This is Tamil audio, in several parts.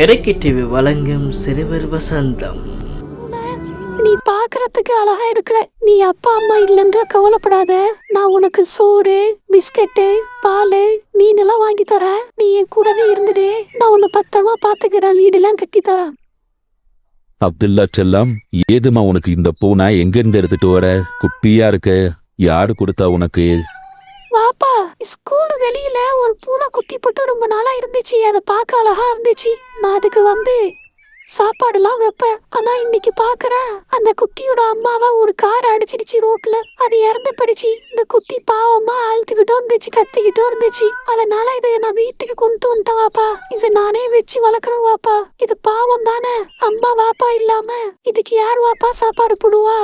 இறைக்கி டிவி வழங்கும் சிறுவர் வசந்தம். நீ பாக்குறதுக்கு அழகா இருக்கிற. நீ அப்பா அம்மா இல்லைன்னு கவலைப்படாத. நான் உனக்கு சோறு, பிஸ்கெட்டு, பால், மீன் எல்லாம் வாங்கி தரேன். நீ என் கூடவே இருந்துடு. நான் உன்னை பத்திரமா பாத்துக்கிறேன். வீடெல்லாம் கட்டி தரேன். அப்துல்லா செல்லம், ஏதுமா உனக்கு இந்த பூனை எங்கிருந்து எடுத்துட்டு வர? குப்பியா இருக்க. யாரு கொடுத்தா உனக்கு? வாப்பா, ஸ்கூலு வெளியில ஒரு பூனை குட்டி போட்டு ரொம்ப நாளா இருந்துச்சு. அதை பார்க்க அழகா இருந்துச்சு. நான் அதுக்கு சாப்பாடுலாம் வைப்பேன். ஆனா இன்னைக்கு பாக்குறேன், அந்த குட்டியோட அம்மாவை ஒரு கார் அடிச்சிடுச்சு ரோட்ல. அது இறந்து போயிடுச்சு. இந்த குட்டி பாவமா அழுத்துக்கிட்டோ இருந்துச்சு, கத்திக்கிட்டோ இருந்துச்சு. அதனால இதை நான் வீட்டுக்கு கொண்டு வந்துட்டேன் வாப்பா. இதை நானே வச்சு வளர்க்கணும் வாப்பா. இது பாவம் தானே. அம்மா வாப்பா இல்லாம இதுக்கு யார் வாப்பா சாப்பாடு போடுவா?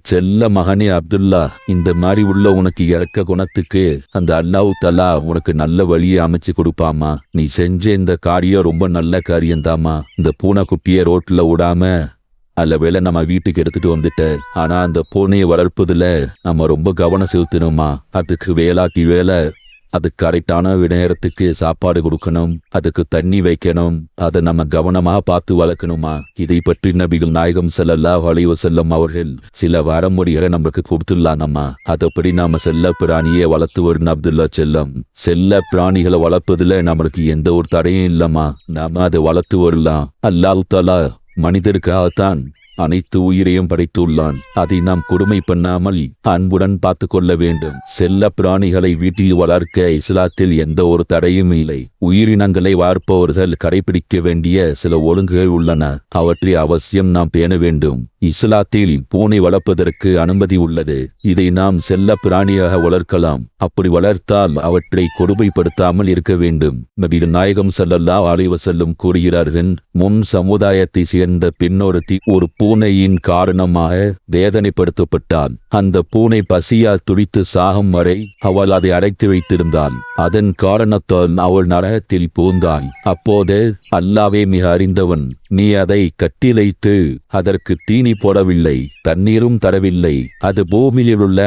செல்ல மகனே அப்துல்லா, இந்த மாதிரி உள்ள உனக்கு இறக்க குணத்துக்கு அந்த அல்லாஹ் தஆலா உனக்கு நல்ல வழியை அமைச்சு கொடுப்பாமா. நீ செஞ்ச இந்த காரியம் ரொம்ப நல்ல காரியம்தாமா. இந்த பூனை குட்டியை ரோட்ல விடாம அல்ல வேலை நம்ம வீட்டுக்கு எடுத்துட்டு வந்துட்ட. ஆனா அந்த பூனையை வளர்ப்பதுல நம்ம ரொம்ப கவனம் செலுத்தணுமா. அதுக்கு வேளாக்கி வேலை, அதுக்கு கரெக்டான நேரத்துக்கு சாப்பாடு கொடுக்கணும், அதுக்கு தண்ணி வைக்கணும். அதை நம்ம கவனமா பார்த்து வளர்க்கணுமா. இதை பற்றி நபிகள் நாயகம் ஸல்லல்லாஹு அலைஹி வஸல்லம் அவர்கள் சில வரமுறைகளை நமக்கு கொடுத்துள்ளாங்கம்மா. அதப்படி நாம செல்ல பிராணியை வளர்த்து வரும் அப்துல்லா செல்லம். செல்ல பிராணிகளை வளர்ப்பதுல நம்மளுக்கு எந்த ஒரு தடையும் இல்லம்மா. நாம அதை வளர்த்து வரலாம். அல்லாஹ் தஆலா மனிதருக்காகத்தான் அனைத்து உயிரையும் படைத்துள்ளான். அதை நாம் கொடுமை பண்ணாமல் அன்புடன் பார்த்து கொள்ள வேண்டும். செல்ல பிராணிகளை வீட்டில் வளர்க்க இஸ்லாத்தில் எந்த ஒரு தடையும் இல்லை. உயிரினங்களை வளர்ப்பவர்கள் கடைபிடிக்க வேண்டிய சில ஒழுங்குகள் உள்ளன. அவற்றை அவசியம் நாம் பேண வேண்டும். இஸ்லாத்தில் பூனை வளர்ப்பதற்கு அனுமதி உள்ளது. இதை நாம் செல்ல பிராணியாக வளர்க்கலாம். அப்படி வளர்த்தால் அவற்றை கொடுமைப்படுத்தாமல் இருக்க வேண்டும். நபிகள் நாயகம் ஸல்லல்லாஹு அலைஹி வஸல்லம் கூறுகிறார்கள், முன் சமுதாயத்தை சேர்ந்த பெண்ணொருத்தி ஒரு பூனையின் காரணமாக வேதனைப்படுத்தப்பட்டால் அந்த பூனை பசியால் துடித்து சாகும் வரை அவள் அதை அடைத்து வைத்திருந்தாள். அதன் காரணத்தால் அவள் நரகத்தில் பூந்தாள். அப்போது அல்லாஹ்வே மிக அறிந்தவன், நீ அதை கட்டிலைத்து அதற்கு தீனி போடவில்லை, தண்ணீரும் தரவில்லை, அது பூமியில் உள்ள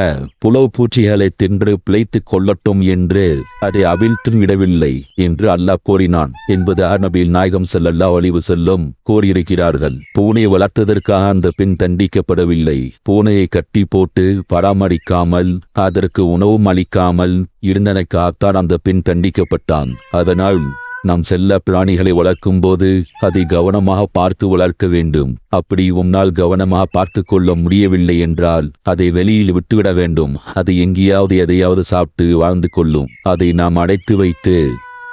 புலவு பூச்சிகளை தின்று பிழைத்துக் கொள்ளட்டும் என்று அதை அவிழ்த்தும் விடவில்லை என்று அல்லாஹ் கூறினான் என்பது நபிகள் நாயகம் ஸல்லல்லாஹு அலைஹி வஸல்லம் கூறியிருக்கிறார்கள். பூனை வளர்த்ததற்காக அந்த பெண் தண்டிக்கப்படவில்லை. பூனையை கட்டி போட்டு பராமரிக்காமல் அதற்கு உணவும் அளிக்காமல் இருந்ததற்காகத்தான் அந்த பெண் தண்டிக்கப்பட்டான். அதனால் நாம் செல்ல பிராணிகளை வளர்க்கும் போது அதை கவனமாக பார்த்து வளர்க்க வேண்டும். அப்படி உன்னால் கவனமாக பார்த்து கொள்ள முடியவில்லை என்றால் அதை வெளியில் விட்டுவிட வேண்டும். அது எங்கேயாவது எதையாவது சாப்பிட்டு வாழ்ந்து கொள்ளும். அதை நாம் அடைத்து வைத்து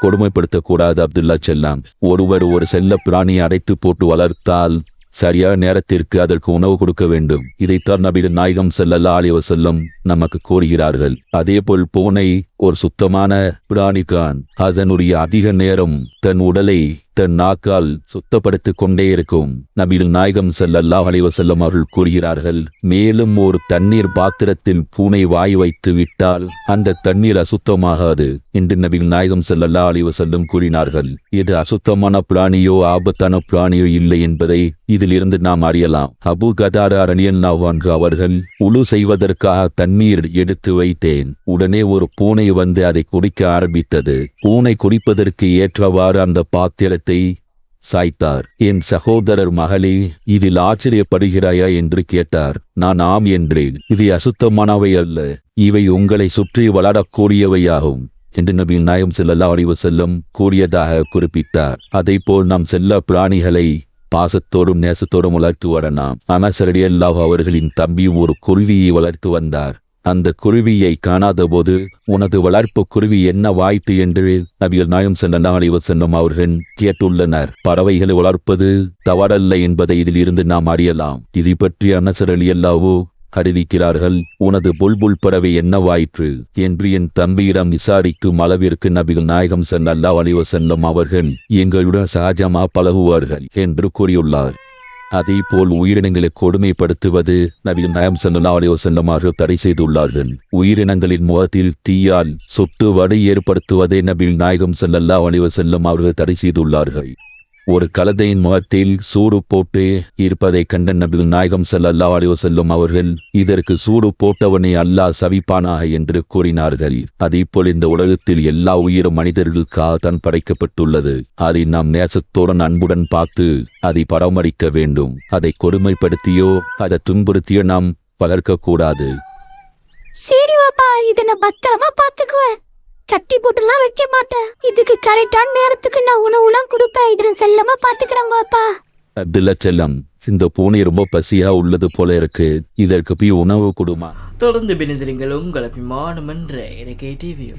கொடுமைப்படுத்தக்கூடாது அப்துல்லா செல்லம். ஒருவர் ஒரு செல்ல பிராணியை அடைத்து போட்டு வளர்த்தால் சரியான நேரத்திற்கு அதற்கு உணவு கொடுக்க வேண்டும். இதைத்தான் நபிகள் நாயகம் ஸல்லல்லாஹு அலைஹி வஸல்லம் நமக்கு கூறுகிறார்கள். அதேபோல் பூனை ஒரு சுத்தமான பிராணிதான். அதனுடைய அதிக நேரம் தன் உடலை தன் நாக்கால் சுத்தப்படுத்திக் கொண்டே இருக்கும். நபிகள் நாயகம் ஸல்லல்லாஹு அலைஹி வஸல்லம் அவர்கள் கூறுகிறார்கள், மேலும் ஒரு தண்ணீர் பாத்திரத்தில் பூனை வாய் வைத்து விட்டால் அந்த தண்ணீர் அசுத்தமாகாது என்று நபிகள் நாயகம் ஸல்லல்லாஹு அலைஹி வஸல்லம் கூறினார்கள். இது அசுத்தமான பிராணியோ ஆபத்தான பிராணியோ இல்லை என்பதை இதிலிருந்து நாம் அறியலாம். அபூ கதாதா ரலியல்லாஹு அன்ஹு அவர்கள், உழு செய்வதற்காக தண்ணீர் எடுத்து வைத்தேன். உடனே ஒரு பூனை வந்து அதை குடிக்க ஆரம்பித்தது. பூனை குடிப்பதற்கு ஏற்றவாறு அந்த பாத்திரத்தை சாய்த்தார். என் சகோதரர் மகளே, இதில் ஆச்சரியப்படுகிறாயா என்று கேட்டார். நான் ஆம் என்றேன். இது அசுத்தமானவை அல்ல, இவை உங்களை சுற்றி வளரக்கூடியவையாகும் என்று நபிகள் நாயகம் ஸல்லல்லாஹு அலைஹி வஸல்லம் கூறியதாக குறிப்பிட்டார். அதைப்போல் நாம் செல்ல பிராணிகளை பாசத்தோடும் நேசத்தோடும் வளர்த்து வரலாம். அனஸ் ரலியல்லாஹு அவர்களின் தம்பி ஒரு குருவியை வளர்த்து வந்தார். அந்த குருவியை காணாத போது, உனது வளர்ப்பு குருவி என்ன வாய்ப்பு என்று நபிகள் நாயகம் ஸல்லல்லாஹு அலைஹி வஸல்லம் அவர்கள் கேட்டுள்ளனர். பறவைகளை வளர்ப்பது தவறல்ல என்பதை இதில் இருந்து நாம் அறியலாம். இதை பற்றி அனஸ் ரலியல்லாஹு அறிவிக்கிறார்கள், உனது புல்புல் பறவை என்ன வாயிற்று என்று என் தம்பியிடம் விசாரிக்கும் அளவிற்கு நபிகள் நாயகம் ஸல்லல்லாஹு அலைஹி வஸல்லம் அவர்கள் எங்களுடன் சகஜமா பழகுவார்கள் என்று கூறியுள்ளார். அதே போல் உயிரினங்களை கொடுமைப்படுத்துவது நபிகள் நாயகம் ஸல்லல்லாஹு அலைஹி வஸல்லம் அவர்கள் தடை செய்துள்ளார்கள். உயிரினங்களின் முகத்தில் தீயால் சுட்டு வடு ஏற்படுத்துவதை நபிகள் நாயகம் ஸல்லல்லாஹு அலைஹி வஸல்லம் அவர்கள் தடை செய்துள்ளார்கள். ஒரு கழுதையின் முகத்தில் சூடு போட்டு இருப்பதை கண்ட நபிகள் நாயகம் ஸல்லல்லாஹு அலைஹி வஸல்லம் அவர்கள் இதற்கு சூடு போட்டவனை அல்லாஹ் சவிப்பானாக என்று கூறினார்கள். அதேபோல் இந்த உலகத்தில் எல்லா உயிரும் மனிதர்களுக்காக தான் படைக்கப்பட்டுள்ளது. அதை நாம் நேசத்துடன் அன்புடன் பார்த்து அதை பராமரிக்க வேண்டும். அதை கொடுமைப்படுத்தியோ அதை துன்புறுத்தியோ நாம் வளர்க்க கூடாது. சரி பாப்பா, இதை நான் பத்திரமா பாத்துக்குவேன். கட்டி போட்டுலாம் வைக்க மாட்டேன். இதுக்கு கரெக்டான நேரத்துக்கு நான் உணவுலாம் கொடுப்பேன். இதை செல்லமா பாத்துக்கிறேன் பாப்பா. அப்துல்லா செல்லம், இந்த பூனை ரொம்ப பசியா உள்ளது போல இருக்கு. இதற்கு போய் உணவு கொடுமா. தொடர்ந்து பிணைந்திருங்கள் உங்கள் அபிமானம் என்ற இலக்கை டிவி.